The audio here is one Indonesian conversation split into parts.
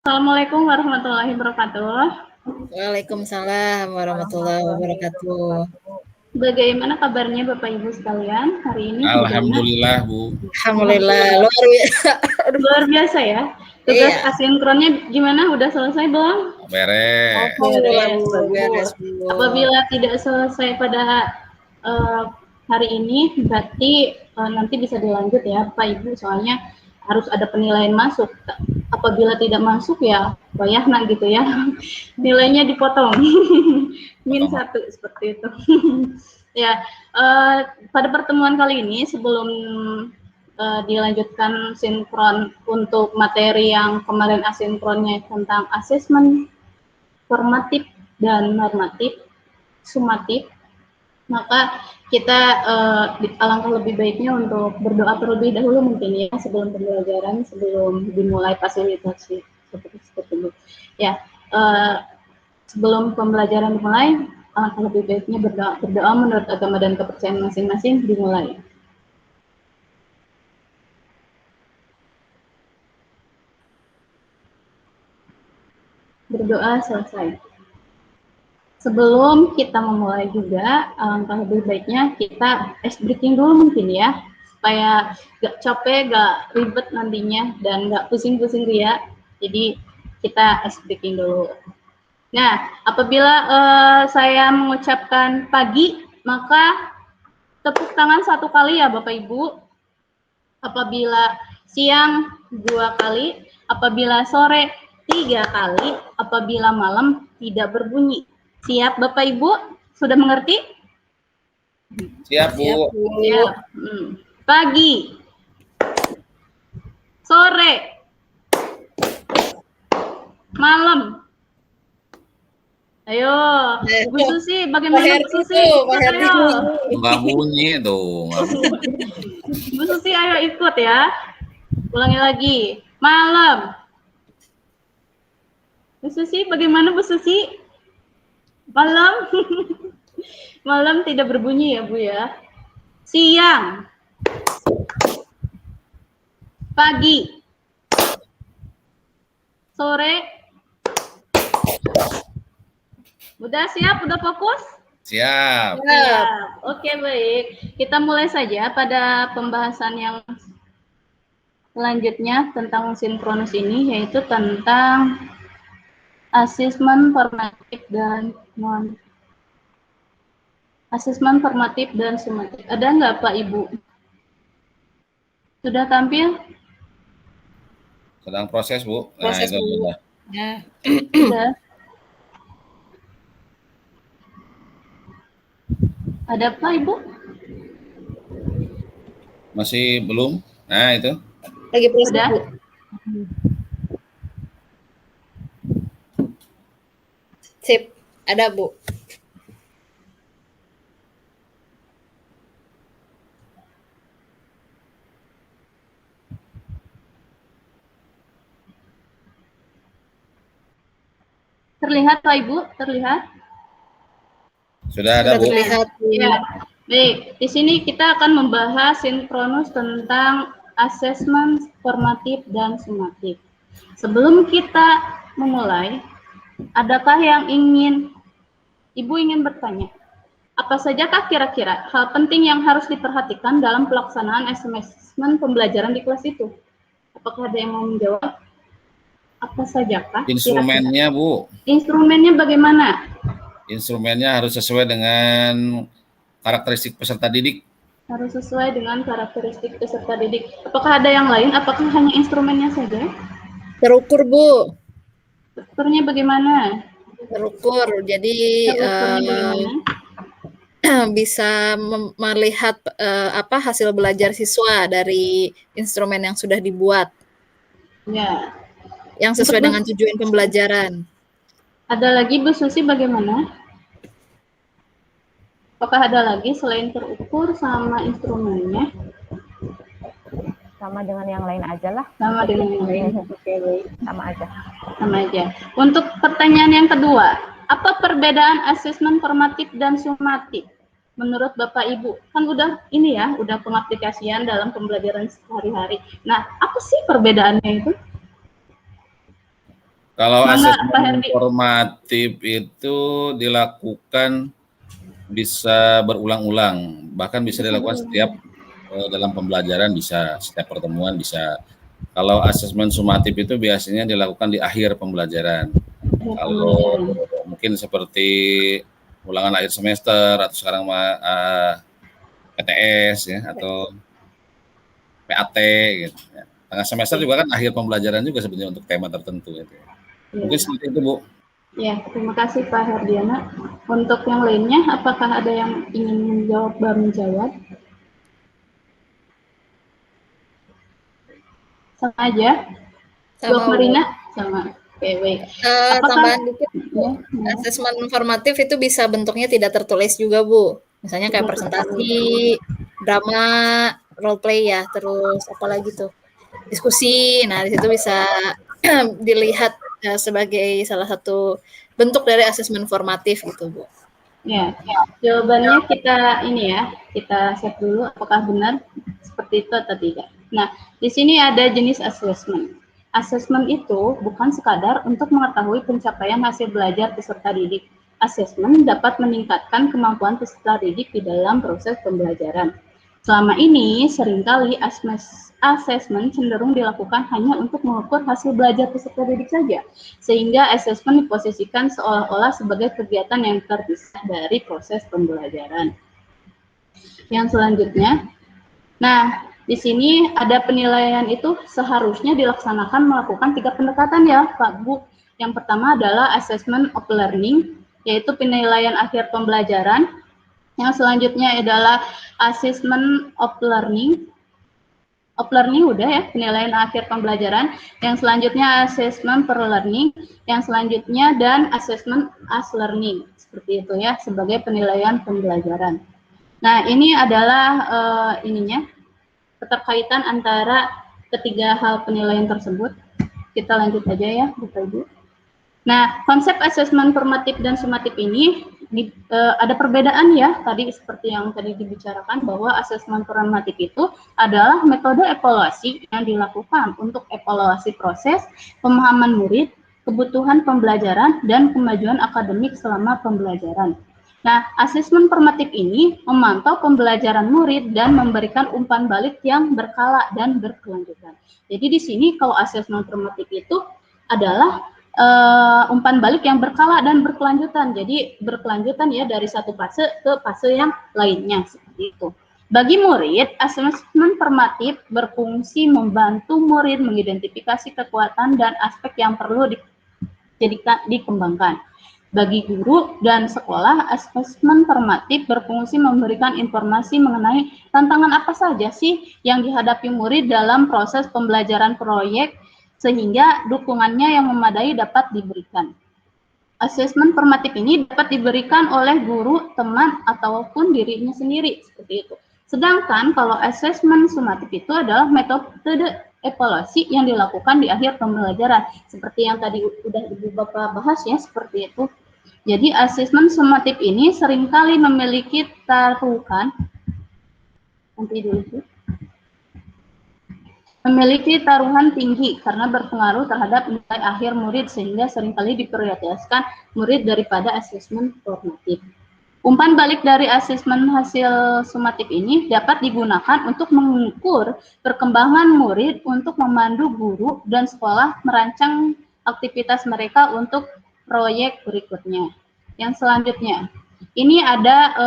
Assalamualaikum warahmatullahi wabarakatuh. Waalaikumsalam warahmatullahi wabarakatuh. Bagaimana kabarnya Bapak Ibu sekalian hari ini? Alhamdulillah, Bu. Alhamdulillah, luar biasa ya. Tugas Iya. asinkronnya gimana? Udah selesai belum? Beres. Beres, Bu. Apabila tidak selesai pada hari ini, berarti nanti bisa dilanjut ya Pak Ibu, soalnya harus ada penilaian masuk. Apabila tidak masuk ya bayahna gitu ya, nilainya dipotong. -1 seperti itu. Ya, pada pertemuan kali ini sebelum dilanjutkan sinkron untuk materi yang kemarin asinkronnya tentang asesmen formatif dan normatif sumatif, maka kita alangkah lebih baiknya untuk berdoa terlebih dahulu mungkin ya sebelum pembelajaran, sebelum dimulai fasilitasi seperti itu ya. Sebelum pembelajaran dimulai, alangkah lebih baiknya berdoa menurut agama dan kepercayaan masing-masing dimulai. Berdoa selesai. Sebelum kita memulai juga, alangkah lebih baiknya kita ice breaking dulu mungkin ya, supaya gak capek, gak ribet nantinya, dan gak pusing-pusing dia. Jadi kita ice breaking dulu. Nah, apabila saya mengucapkan pagi, maka tepuk tangan 1 kali ya Bapak Ibu. Apabila siang 2 kali, apabila sore 3 kali, apabila malam tidak berbunyi. Siap Bapak Ibu? Sudah mengerti? Siap, Bu. Siap. Pagi, sore, malam. Ayo, Bu Susi, bagaimana Bu Susi? Nggak bunyi tuh. Bu Susi, ayo ikut ya. Ulangi lagi. Malam. Bu Susi, bagaimana Bu Susi? Malam. Malam tidak berbunyi ya Bu ya. Siang. Pagi. Sore. Udah siap? Udah fokus? Siap. Oke, baik. Kita mulai saja pada pembahasan yang selanjutnya tentang sinkronus ini, yaitu tentang asesmen formatif dan asesmen formatif dan sumatif. Ada nggak Pak Ibu? Sudah tampil? Sedang proses, Bu. Proses, itu Bu. sudah. Ya. Sudah. Ada Pak Ibu? Masih belum? Nah, itu. Lagi proses, Sudah? Bu. Sip, ada Bu. Terlihat Pak Ibu? Terlihat? Sudah ada, Bu. Terlihat. Ya, baik. Di sini kita akan membahas sinkronus tentang asesmen formatif dan sumatif. Sebelum kita memulai, adakah yang Ibu ingin bertanya? Apa sajakah kira-kira hal penting yang harus diperhatikan dalam pelaksanaan asesmen pembelajaran di kelas itu? Apakah ada yang mau menjawab? Apa sajakah? Instrumennya, Bu. Instrumennya bagaimana? Instrumennya harus sesuai dengan karakteristik peserta didik. Harus sesuai dengan karakteristik peserta didik. Apakah ada yang lain? Apakah hanya instrumennya saja? Terukur, Bu. Strukturnya bagaimana? Terukur. Jadi bisa melihat hasil belajar siswa dari instrumen yang sudah dibuat. Ya. Yang sesuai dengan tujuan pembelajaran. Ada lagi Bu Susi bagaimana? Apakah ada lagi selain terukur sama instrumennya? Sama dengan yang lain aja lah. Sama dengan yang lain. Oke, baik. Sama aja. Sama aja. Untuk pertanyaan yang kedua, apa perbedaan asesmen formatif dan sumatif? Menurut Bapak Ibu, kan udah pengaplikasian dalam pembelajaran sehari-hari. Nah, apa sih perbedaannya itu? Kalau Semangat Pak asesmen Herdi. formatif itu dilakukan bisa berulang-ulang, bahkan bisa dilakukan setiap dalam pembelajaran, bisa setiap pertemuan bisa. Kalau asesmen sumatif itu biasanya dilakukan di akhir pembelajaran. Kalau mungkin seperti ulangan akhir semester atau sekarang PTS ya atau PAT gitu. Ya. Tengah semester juga kan akhir pembelajaran juga sebenarnya untuk tema tertentu gitu. Ya. Mungkin seperti itu, Bu. Ya, terima kasih Pak Herdiana. Untuk yang lainnya, apakah ada yang ingin menjawab baru menjawab? Sama aja. Bu Marina, sama. Oke, baik. Tambahan dikit, Bu. Asesmen formatif itu bisa bentuknya tidak tertulis juga, Bu. Misalnya kayak presentasi, drama, role play ya, terus apa lagi tuh? Diskusi. Nah, di situ bisa dilihat sebagai salah satu bentuk dari asesmen formatif gitu, Bu. Ya, jawabannya kita ini ya, kita cek dulu apakah benar seperti itu atau tidak. Nah, di sini ada jenis assessment. Assessment itu bukan sekadar untuk mengetahui pencapaian hasil belajar peserta didik. Assessment dapat meningkatkan kemampuan peserta didik di dalam proses pembelajaran. Selama ini, seringkali assessment cenderung dilakukan hanya untuk mengukur hasil belajar peserta didik saja, sehingga assessment diposisikan seolah-olah sebagai kegiatan yang terpisah dari proses pembelajaran. Yang selanjutnya, nah, di sini ada penilaian itu seharusnya dilaksanakan melakukan 3 pendekatan ya, Pak Bu. Yang pertama adalah assessment of learning, yaitu penilaian akhir pembelajaran. Yang selanjutnya adalah assessment of learning. Of learning udah ya, penilaian akhir pembelajaran. Yang selanjutnya assessment per learning. Yang selanjutnya dan assessment as learning. Seperti itu ya, sebagai penilaian pembelajaran. Nah, ini adalah ininya, keterkaitan antara ketiga hal penilaian tersebut. Kita lanjut aja ya, Bapak Ibu. Nah, konsep asesmen formatif dan sumatif ini ada perbedaan ya, tadi seperti yang tadi dibicarakan bahwa asesmen formatif itu adalah metode evaluasi yang dilakukan untuk evaluasi proses, pemahaman murid, kebutuhan pembelajaran, dan kemajuan akademik selama pembelajaran. Nah, asesmen formatif ini memantau pembelajaran murid dan memberikan umpan balik yang berkala dan berkelanjutan. Jadi di sini kalau asesmen formatif itu adalah umpan balik yang berkala dan berkelanjutan. Jadi berkelanjutan ya dari satu fase ke fase yang lainnya seperti itu. Bagi murid, asesmen formatif berfungsi membantu murid mengidentifikasi kekuatan dan aspek yang perlu dikembangkan. Bagi guru dan sekolah, asesmen formatif berfungsi memberikan informasi mengenai tantangan apa saja sih yang dihadapi murid dalam proses pembelajaran proyek, sehingga dukungannya yang memadai dapat diberikan. Asesmen formatif ini dapat diberikan oleh guru, teman, ataupun dirinya sendiri, seperti itu. Sedangkan kalau asesmen sumatif itu adalah metode evaluasi yang dilakukan di akhir pembelajaran, seperti yang tadi udah Ibu Bapak bahas ya, seperti itu. Jadi asesmen sumatif ini seringkali memiliki taruhan, memiliki taruhan tinggi karena berpengaruh terhadap nilai akhir murid sehingga seringkali diprioritaskan murid daripada asesmen formatif. Umpan balik dari asesmen hasil sumatif ini dapat digunakan untuk mengukur perkembangan murid untuk memandu guru dan sekolah merancang aktivitas mereka untuk proyek berikutnya. Yang selanjutnya, ini ada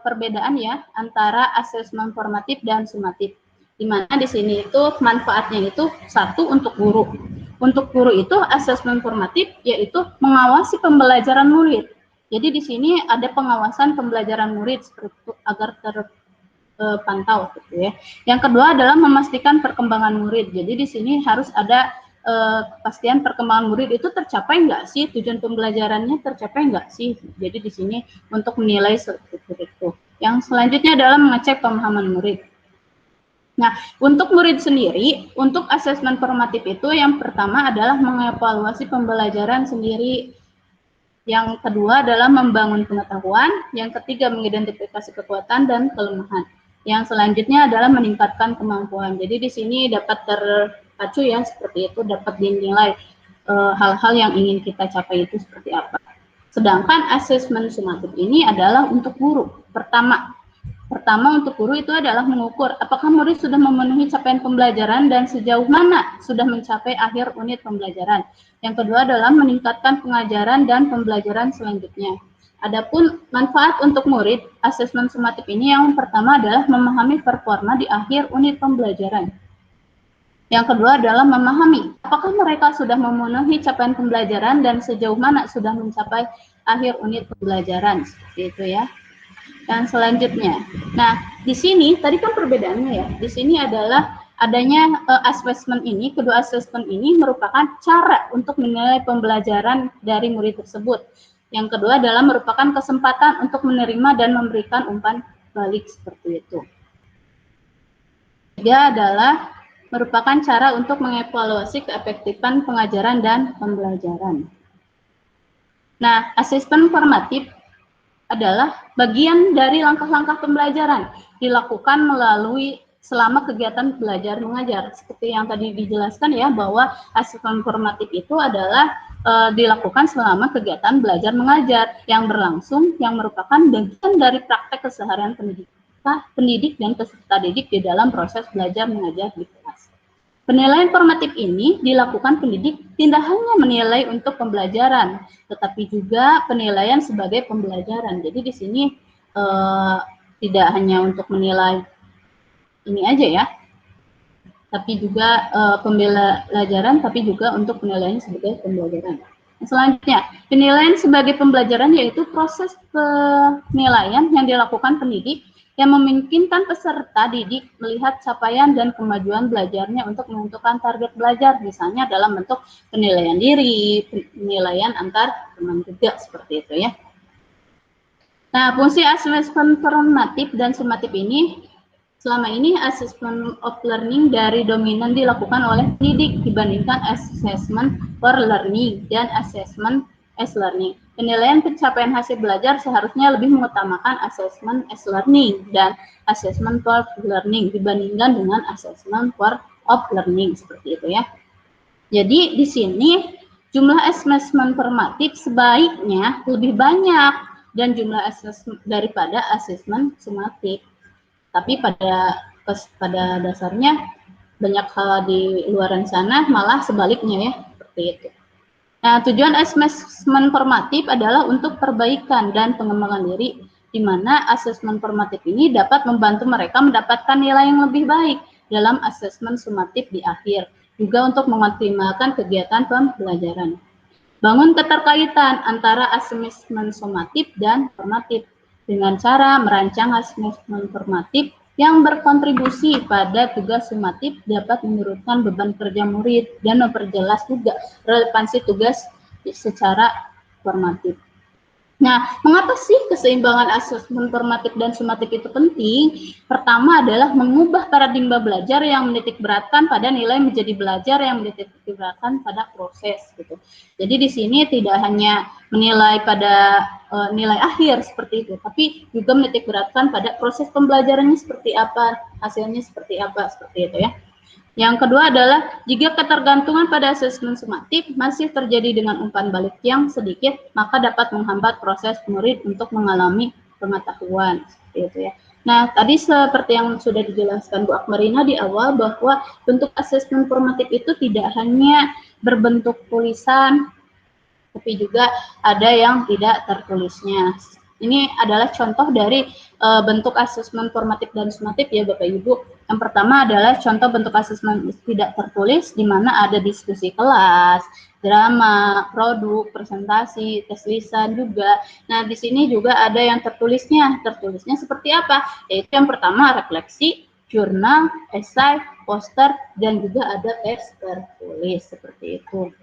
perbedaan ya antara asesmen formatif dan sumatif. Di mana di sini itu manfaatnya itu satu untuk guru. Untuk guru itu asesmen formatif yaitu mengawasi pembelajaran murid. Jadi di sini ada pengawasan pembelajaran murid seperti itu agar terpantau gitu ya. Yang kedua adalah memastikan perkembangan murid. Jadi di sini harus ada kepastian perkembangan murid itu tercapai nggak sih, tujuan pembelajarannya tercapai nggak sih. Jadi di sini untuk menilai seperti itu. Yang selanjutnya adalah mengecek pemahaman murid. Nah, untuk murid sendiri, untuk asesmen formatif itu yang pertama adalah mengevaluasi pembelajaran sendiri. Yang kedua adalah membangun pengetahuan. Yang ketiga mengidentifikasi kekuatan dan kelemahan. Yang selanjutnya adalah meningkatkan kemampuan. Jadi di sini dapat terpacu ya seperti itu, dapat dinilai hal-hal yang ingin kita capai itu seperti apa. Sedangkan asesmen sumatif ini adalah untuk guru. Pertama untuk guru itu adalah mengukur apakah murid sudah memenuhi capaian pembelajaran dan sejauh mana sudah mencapai akhir unit pembelajaran. Yang kedua adalah meningkatkan pengajaran dan pembelajaran selanjutnya. Adapun manfaat untuk murid, asesmen sumatif ini yang pertama adalah memahami performa di akhir unit pembelajaran. Yang kedua adalah memahami apakah mereka sudah memenuhi capaian pembelajaran dan sejauh mana sudah mencapai akhir unit pembelajaran. Seperti itu ya. Dan selanjutnya, nah di sini tadi kan perbedaannya ya. Di sini adalah adanya assessment ini, kedua assessment ini merupakan cara untuk menilai pembelajaran dari murid tersebut. Yang kedua adalah merupakan kesempatan untuk menerima dan memberikan umpan balik seperti itu. Ketiga adalah merupakan cara untuk mengevaluasi keefektifan pengajaran dan pembelajaran. Nah, asesmen formatif adalah bagian dari langkah-langkah pembelajaran dilakukan melalui selama kegiatan belajar mengajar. Seperti yang tadi dijelaskan ya, bahwa asesmen formatif itu adalah dilakukan selama kegiatan belajar mengajar yang berlangsung, yang merupakan bagian dari praktek keseharian pendidik dan peserta didik di dalam proses belajar mengajar di kelas. Penilaian formatif ini dilakukan pendidik tidak hanya menilai untuk pembelajaran, tetapi juga penilaian sebagai pembelajaran. Jadi di sini tidak hanya untuk menilai ini aja ya, tapi juga pembelajaran, tapi juga untuk penilaian sebagai pembelajaran. Selanjutnya, penilaian sebagai pembelajaran yaitu proses penilaian yang dilakukan pendidik yang memungkinkan peserta didik melihat capaian dan kemajuan belajarnya untuk menentukan target belajar, misalnya dalam bentuk penilaian diri, penilaian antar teman juga, seperti itu ya. Nah, fungsi asesmen formatif dan sumatif ini, selama ini assessment of learning dari dominan dilakukan oleh pendidik dibandingkan assessment for learning dan assessment as learning. Penilaian pencapaian hasil belajar seharusnya lebih mengutamakan assessment as learning dan assessment for learning dibandingkan dengan assessment for of learning, seperti itu ya. Jadi di sini jumlah assessment formatif sebaiknya lebih banyak dan jumlah assessment daripada assessment sumatif. Tapi pada dasarnya banyak hal di luaran sana malah sebaliknya ya, seperti itu. Nah, tujuan asesmen formatif adalah untuk perbaikan dan pengembangan diri, di mana asesmen formatif ini dapat membantu mereka mendapatkan nilai yang lebih baik dalam asesmen sumatif di akhir, juga untuk mengoptimalkan kegiatan pembelajaran. Bangun keterkaitan antara asesmen sumatif dan formatif dengan cara merancang asesmen formatif yang berkontribusi pada tugas sumatif dapat menurunkan beban kerja murid dan memperjelas juga relevansi tugas secara formatif. Nah, mengapa sih keseimbangan asesmen formatif dan sumatif itu penting? Pertama adalah mengubah paradigma belajar yang menitikberatkan pada nilai menjadi belajar yang menitikberatkan pada proses gitu. Jadi di sini tidak hanya menilai pada nilai akhir seperti itu, tapi juga menitikberatkan pada proses pembelajarannya seperti apa, hasilnya seperti apa, seperti itu ya. Yang kedua adalah jika ketergantungan pada asesmen sumatif masih terjadi dengan umpan balik yang sedikit, maka dapat menghambat proses murid untuk mengalami pengetahuan, seperti itu ya. Nah, tadi seperti yang sudah dijelaskan Bu Akmarina di awal, bahwa bentuk asesmen formatif itu tidak hanya berbentuk tulisan, tapi juga ada yang tidak tertulisnya. Ini adalah contoh dari bentuk asesmen formatif dan sumatif ya Bapak Ibu. Yang pertama adalah contoh bentuk asesmen tidak tertulis, di mana ada diskusi kelas, drama, produk, presentasi, tes lisan juga. Nah, di sini juga ada yang tertulisnya. Tertulisnya seperti apa? Yaitu yang pertama refleksi, jurnal, esai, poster, dan juga ada teks tertulis seperti itu.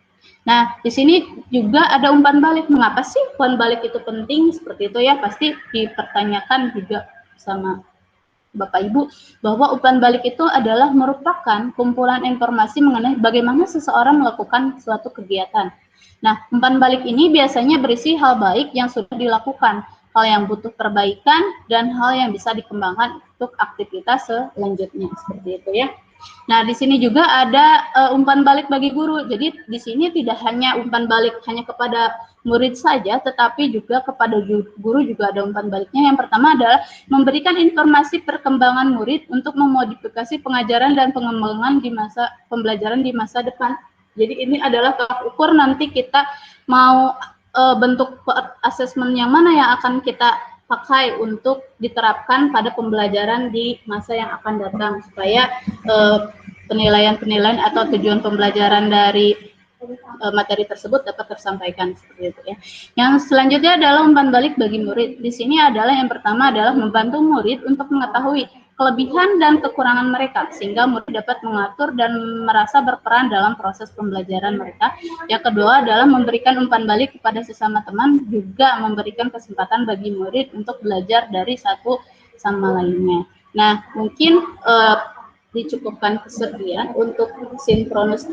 Nah, di sini juga ada umpan balik. Mengapa sih umpan balik itu penting? Seperti itu ya, pasti dipertanyakan juga sama Bapak Ibu, bahwa umpan balik itu adalah merupakan kumpulan informasi mengenai bagaimana seseorang melakukan suatu kegiatan. Nah, umpan balik ini biasanya berisi hal baik yang sudah dilakukan, hal yang butuh perbaikan, dan hal yang bisa dikembangkan untuk aktivitas selanjutnya. Seperti itu ya. Nah, di sini juga ada umpan balik bagi guru. Jadi di sini tidak hanya umpan balik hanya kepada murid saja, tetapi juga kepada guru juga ada umpan baliknya. Yang pertama adalah memberikan informasi perkembangan murid untuk memodifikasi pengajaran dan pengembangan di masa pembelajaran di masa depan. Jadi ini adalah tolak ukur nanti kita mau bentuk asesmen yang mana yang akan kita pakai untuk diterapkan pada pembelajaran di masa yang akan datang, supaya penilaian-penilaian atau tujuan pembelajaran dari materi tersebut dapat tersampaikan seperti itu ya. Yang selanjutnya adalah umpan balik bagi murid. Di sini adalah yang pertama adalah membantu murid untuk mengetahui kelebihan dan kekurangan mereka sehingga murid dapat mengatur dan merasa berperan dalam proses pembelajaran mereka. Yang kedua adalah memberikan umpan balik kepada sesama teman, juga memberikan kesempatan bagi murid untuk belajar dari satu sama lainnya. Nah, mungkin dicukupkan kesekian untuk sinkronus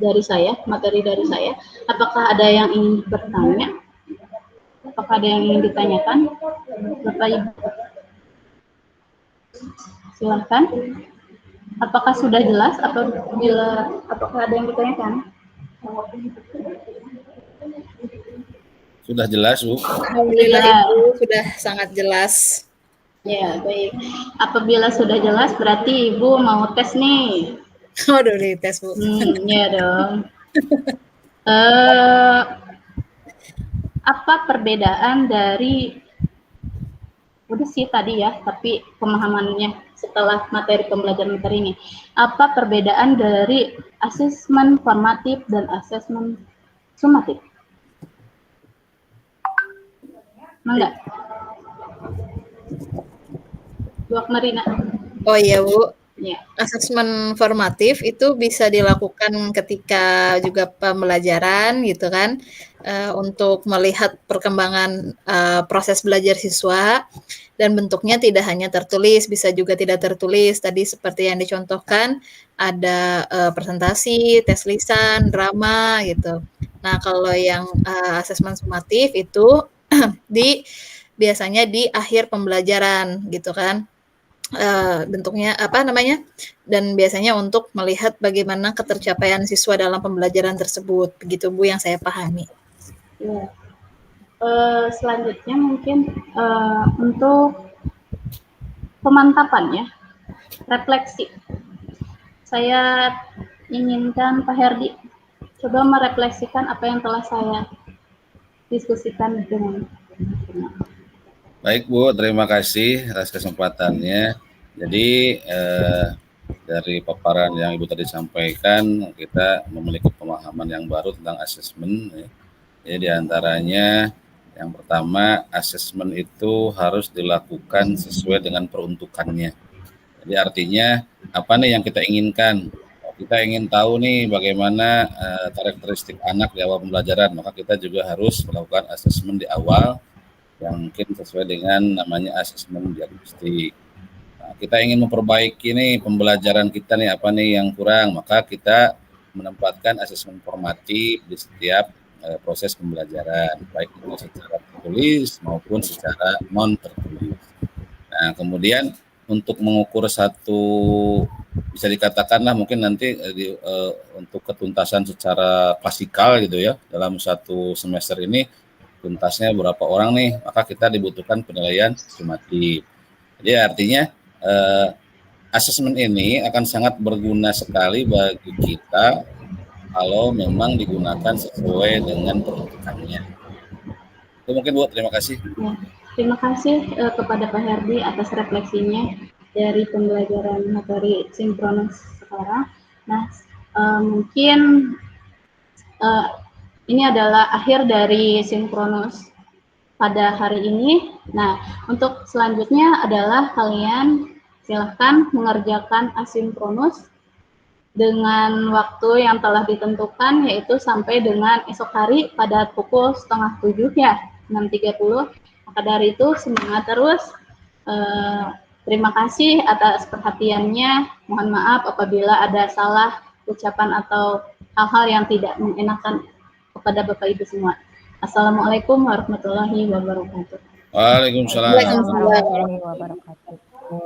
dari saya, materi dari saya. Apakah ada yang ingin bertanya? Apakah ada yang ingin ditanyakan? Bapak Ibu, silahkan. Apakah sudah jelas? Apakah ada yang ditanyakan? Sudah jelas, Bu. Alhamdulillah Ibu sudah sangat jelas. Ya, baik. Apabila sudah jelas, berarti Ibu mau tes nih. Waduh, dites Bu. Ya dong. Apa perbedaan dari, udah sih tadi ya, tapi pemahamannya setelah materi pembelajaran materi ini. Apa perbedaan dari asesmen formatif dan asesmen sumatif? Enggak? Bu Akmarina. Oh iya Bu. Ya. Asesmen formatif itu bisa dilakukan ketika juga pembelajaran gitu kan, untuk melihat perkembangan proses belajar siswa, dan bentuknya tidak hanya tertulis, bisa juga tidak tertulis. Tadi seperti yang dicontohkan ada presentasi, tes lisan, drama gitu. Nah kalau yang asesmen sumatif itu biasanya di akhir pembelajaran gitu kan. Bentuknya apa namanya, dan biasanya untuk melihat bagaimana ketercapaian siswa dalam pembelajaran tersebut, begitu Bu yang saya pahami. Ya. Selanjutnya mungkin untuk pemantapan ya, refleksi. Saya inginkan Pak Herdi coba merefleksikan apa yang telah saya diskusikan dengan teman-teman. Baik Bu, terima kasih atas kesempatannya. Jadi dari paparan yang Ibu tadi sampaikan, kita memiliki pemahaman yang baru tentang asesmen. Jadi diantaranya yang pertama, asesmen itu harus dilakukan sesuai dengan peruntukannya. Jadi artinya apa nih yang kita inginkan? Kita ingin tahu nih bagaimana karakteristik anak di awal pembelajaran, maka kita juga harus melakukan asesmen di awal yang mungkin sesuai dengan namanya asesmen diagnostik. Nah, kita ingin memperbaiki nih pembelajaran kita nih, apa nih yang kurang, maka kita menempatkan asesmen formatif di setiap proses pembelajaran, baik itu secara tertulis maupun secara non tertulis. Nah, kemudian untuk mengukur satu, bisa dikatakanlah mungkin nanti untuk ketuntasan secara klasikal gitu ya, dalam satu semester ini tuntasnya berapa orang nih, maka kita dibutuhkan penilaian sumatif. Jadi artinya asesmen ini akan sangat berguna sekali bagi kita kalau memang digunakan sesuai dengan peruntukannya. Itu mungkin Bu, terima kasih. Ya, terima kasih kepada Pak Herdi atas refleksinya dari pembelajaran materi sinkronus sekarang. Nah, mungkin ini adalah akhir dari sinkronus pada hari ini. Nah, untuk selanjutnya adalah kalian silahkan mengerjakan asinkronus dengan waktu yang telah ditentukan, yaitu sampai dengan esok hari pada pukul 6:30 ya, 6.30. Maka dari itu semangat terus. Terima kasih atas perhatiannya. Mohon maaf apabila ada salah ucapan atau hal-hal yang tidak mengenakan kepada Bapak Ibu semua. Assalamualaikum warahmatullahi wabarakatuh. Waalaikumsalam Waalaikumsalam warahmatullahi wabarakatuh.